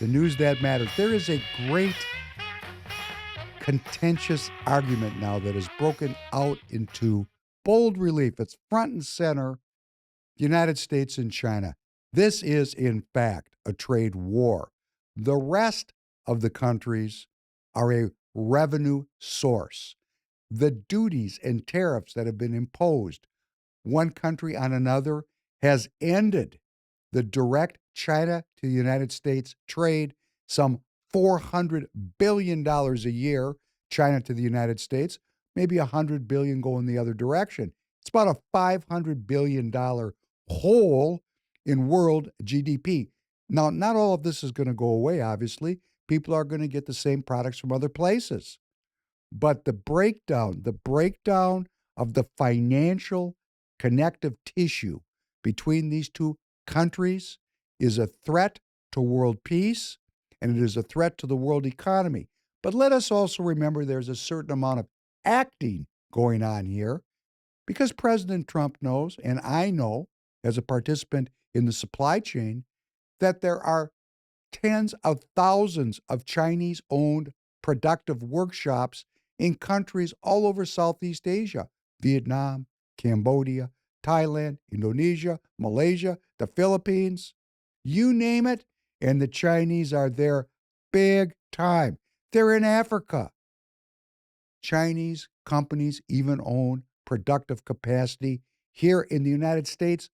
the news that matters. There is a great contentious argument now that has broken out into bold relief. It's front and center, the United States and China. This is, in fact, a trade war. The rest of the countries are a revenue source. The duties and tariffs that have been imposed one country on another has ended the direct China to the United States trade, some $400 billion dollars a year, China to the United States, maybe $100 billion going the other direction. It's about a $500 billion hole in world GDP. Now, not all of this is going to go away, obviously. People are going to get the same products from other places. But the breakdown of the financial connective tissue between these two countries is a threat to world peace and it is a threat to the world economy. But let us also remember there's a certain amount of acting going on here because President Trump knows, and I know as a participant in the supply chain, that there are tens of thousands of Chinese owned productive workshops in countries all over Southeast Asia, Vietnam, Cambodia, Thailand, Indonesia, Malaysia, the Philippines, you name it, and the Chinese are there big time. They're in Africa. Chinese companies even own productive capacity here in the United States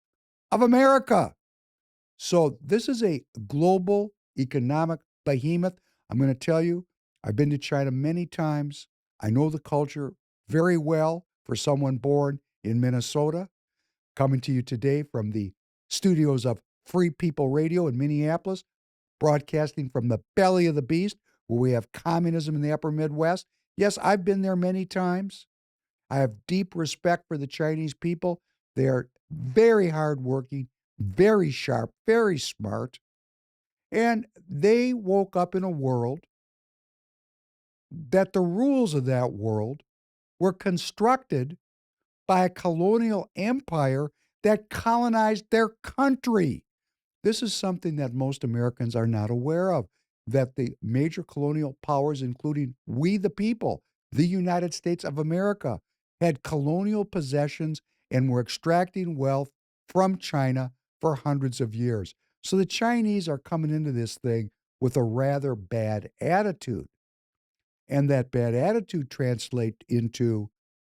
of America. So this is a global economic behemoth. I'm going to tell you, I've been to China many times. I know the culture very well for someone born in Minnesota. Coming to you today from the studios of Free People Radio in Minneapolis, broadcasting from the belly of the beast, where we have communism in the upper Midwest. Yes, I've been there many times. I have deep respect for the Chinese people. They are very hardworking, very sharp, very smart. And they woke up in a world that the rules of that world were constructed by a colonial empire that colonized their country. This is something that most Americans are not aware of, that the major colonial powers, including we the people, the United States of America, had colonial possessions and were extracting wealth from China for hundreds of years. So the Chinese are coming into this thing with a rather bad attitude. And that bad attitude translates into,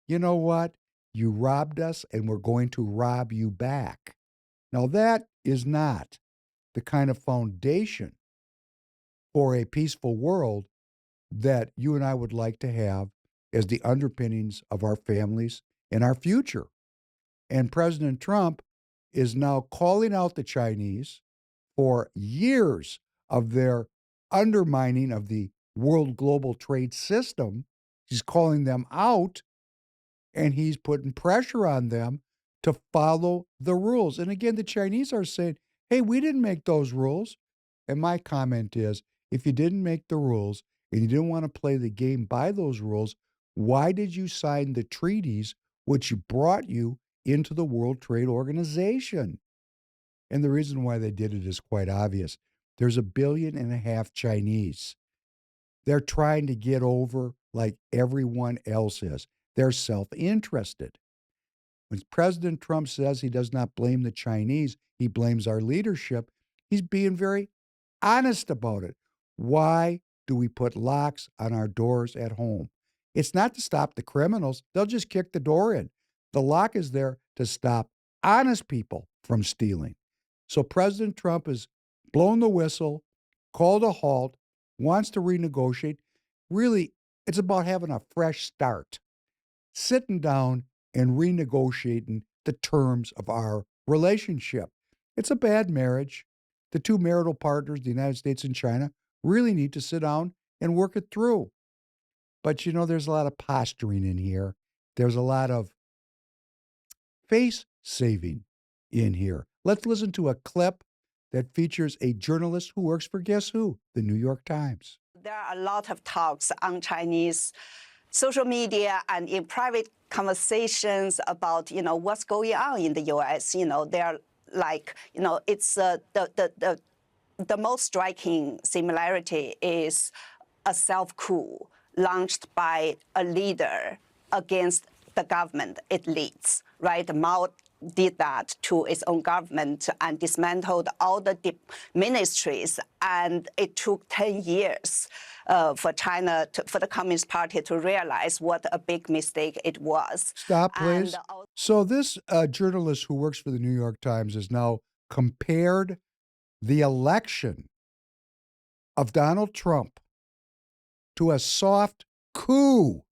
you know what? You robbed us and we're going to rob you back. Now, that is not the kind of foundation for a peaceful world that you and I would like to have as the underpinnings of our families and our future. And President Trump is now calling out the Chinese for years of their undermining of the world global trade system. He's calling them out and he's putting pressure on them to follow the rules. And again, the Chinese are saying, hey, we didn't make those rules. And my comment is if you didn't make the rules and you didn't want to play the game by those rules, why did you sign the treaties which brought you into the World Trade Organization? And the reason why they did it is quite obvious. There's 1.5 billion Chinese. They're trying to get over like everyone else is. They're self interested. When President Trump says he does not blame the Chinese, he blames our leadership, he's being very honest about it. Why do we put locks on our doors at home? It's not to stop the criminals, they'll just kick the door in. The lock is there to stop honest people from stealing. So President Trump has blown the whistle, called a halt, wants to renegotiate. Really, it's about having a fresh start, sitting down and renegotiating the terms of our relationship. It's a bad marriage. The two marital partners, the United States and China, really need to sit down and work it through. But you know, there's a lot of posturing in here. There's a lot of face saving in here. Let's listen to a clip that features a journalist who works for guess who? The New York Times. There are a lot of talks on Chinese social media and in private conversations about, what's going on in the U.S. They're like, it's the the most striking similarity is a self-coup launched by a leader against the government it leads, right? Mao did that to its own government and dismantled all the ministries, and it took 10 years for China, for the Communist Party to realize what a big mistake it was. Stop, please. So this journalist who works for the New York Times has now compared the election of Donald Trump to a soft coup.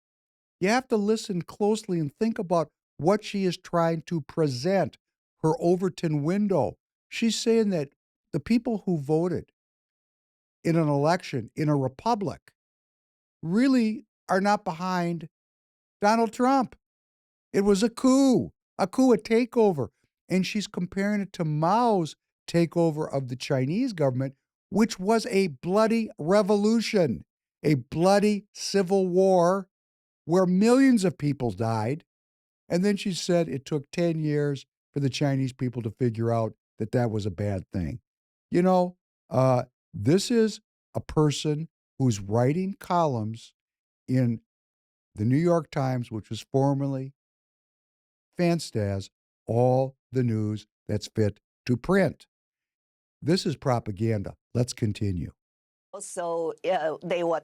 You have to listen closely and think about what she is trying to present, her Overton window. She's saying that the people who voted in an election in a republic really are not behind Donald Trump. It was a coup, a takeover. And she's comparing it to Mao's takeover of the Chinese government, which was a bloody revolution, a bloody civil war where millions of people died. And then she said it took 10 years for the Chinese people to figure out that that was a bad thing. You know, this is a person who's writing columns in the New York Times, which was formerly Fanstas, all the news that's fit to print. This is propaganda. Let's continue. Also, they were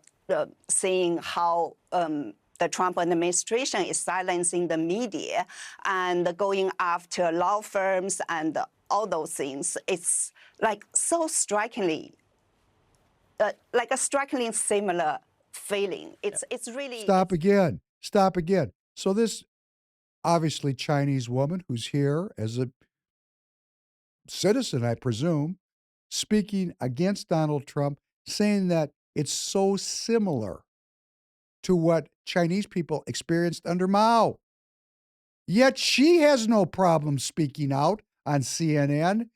seeing how the Trump administration is silencing the media and going after law firms and all those things. It's like so strikingly, like a strikingly similar feeling. It's really... Stop again. Stop again. So this obviously Chinese woman who's here as a citizen, I presume, speaking against Donald Trump, saying that it's so similar to what Chinese people experienced under Mao. Yet she has no problem speaking out on CNN.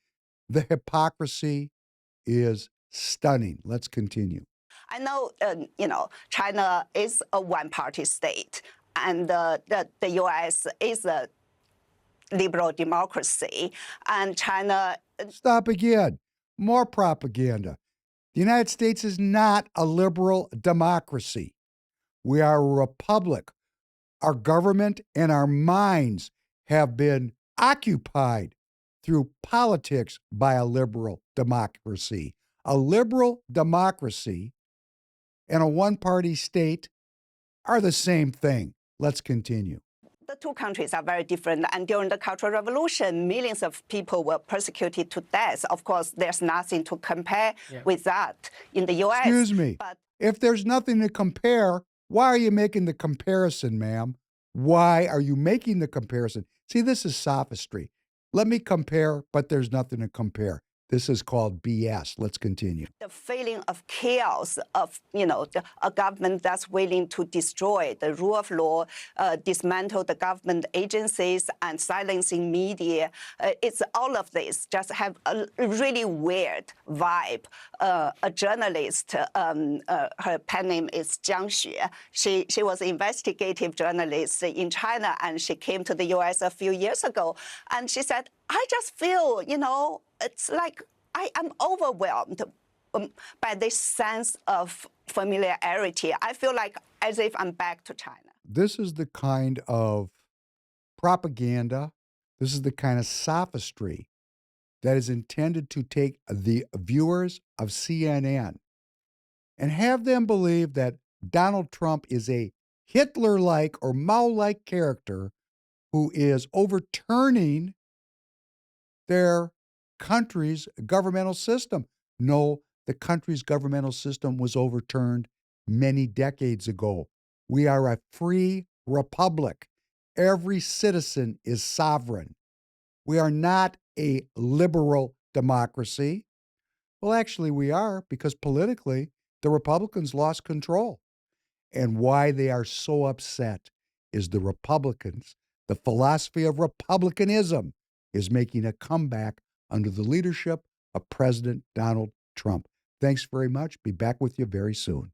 The hypocrisy is stunning. Let's continue. I know, China is a one-party state, and the U.S. is a liberal democracy, and China... Stop again. More propaganda. The United States is not a liberal democracy. We are a republic. Our government and our minds have been occupied through politics by a liberal democracy. A liberal democracy and a one-party state are the same thing. Let's continue. The two countries are very different, and during the Cultural Revolution, millions of people were persecuted to death. Of course, there's nothing to compare with that in the U.S. Excuse me. If there's nothing to compare, why are you making the comparison, ma'am? Why are you making the comparison? See, this is sophistry. Let me compare, but there's nothing to compare. This is called BS. Let's continue. The feeling of chaos of, a government that's willing to destroy the rule of law, dismantle the government agencies and silencing media. It's all of this just have a really weird vibe. A journalist, her pen name is Jiang Xue. She was an investigative journalist in China, and she came to the U.S. a few years ago. And she said, I just feel, it's like I am overwhelmed by this sense of familiarity. I feel like as if I'm back to China. This is the kind of propaganda, this is the kind of sophistry that is intended to take the viewers of CNN and have them believe that Donald Trump is a Hitler-like or Mao-like character who is overturning their country's governmental system. No, the country's governmental system was overturned many decades ago. We are a free republic. Every citizen is sovereign. We are not a liberal democracy. Well, actually, we are, because politically, the Republicans lost control. And why they are so upset is the Republicans, the philosophy of republicanism, is making a comeback under the leadership of President Donald Trump. Thanks very much. Be back with you very soon.